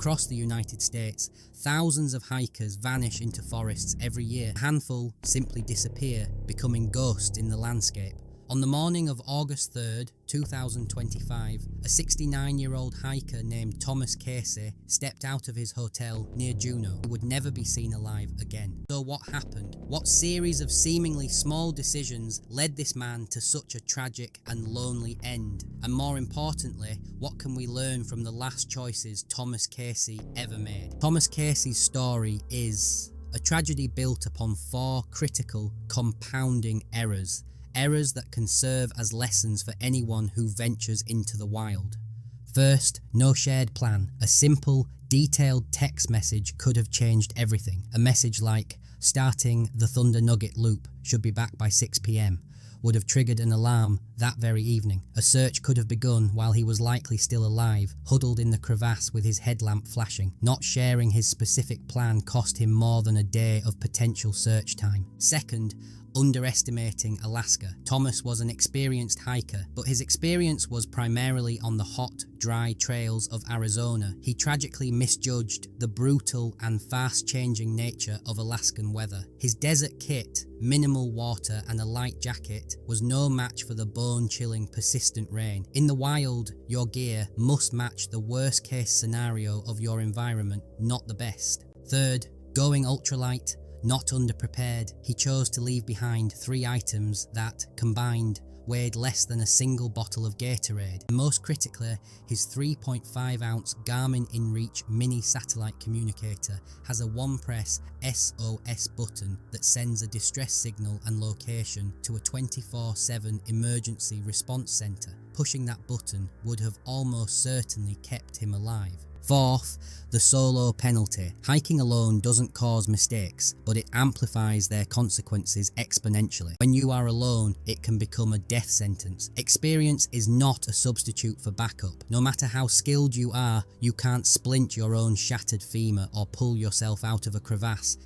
Across the United States, thousands of hikers vanish into forests every year. A handful simply disappear, becoming ghosts in the landscape. On the morning of August 3rd, 2025, a 69-year-old hiker named Thomas Casey stepped out of his hotel near Juneau. He would never be seen alive again. So what happened? What series of seemingly small decisions led this man to such a tragic and lonely end? And more importantly, what can we learn from the last choices Thomas Casey ever made? Thomas Casey's story is a tragedy built upon four critical, compounding errors. Errors that can serve as lessons for anyone who ventures into the wild. First, no shared plan. A simple, detailed text message could have changed everything. A message like, starting the Thunder Nugget loop, should be back by 6 p.m, would have triggered an alarm that very evening. A search could have begun while he was likely still alive, huddled in the crevasse with his headlamp flashing. Not sharing his specific plan cost him more than a day of potential search time. Second, underestimating Alaska. Thomas was an experienced hiker, but his experience was primarily on the hot, dry trails of Arizona. He tragically misjudged the brutal and fast-changing nature of Alaskan weather. His desert kit, minimal water and a light jacket, was no match for the bone-chilling, persistent rain. In the wild, your gear must match the worst-case scenario of your environment, not the best. Third, going ultralight. Not underprepared, he chose to leave behind 3 items that, combined, weighed less than a single bottle of Gatorade. And most critically, his 3.5-ounce Garmin InReach mini satellite communicator has a one-press SOS button that sends a distress signal and location to a 24/7 emergency response centre. Pushing that button would have almost certainly kept him alive. Fourth, the solo penalty. Hiking alone doesn't cause mistakes, but it amplifies their consequences exponentially. When you are alone, it can become a death sentence. Experience is not a substitute for backup. No matter how skilled you are, you can't splint your own shattered femur or pull yourself out of a crevasse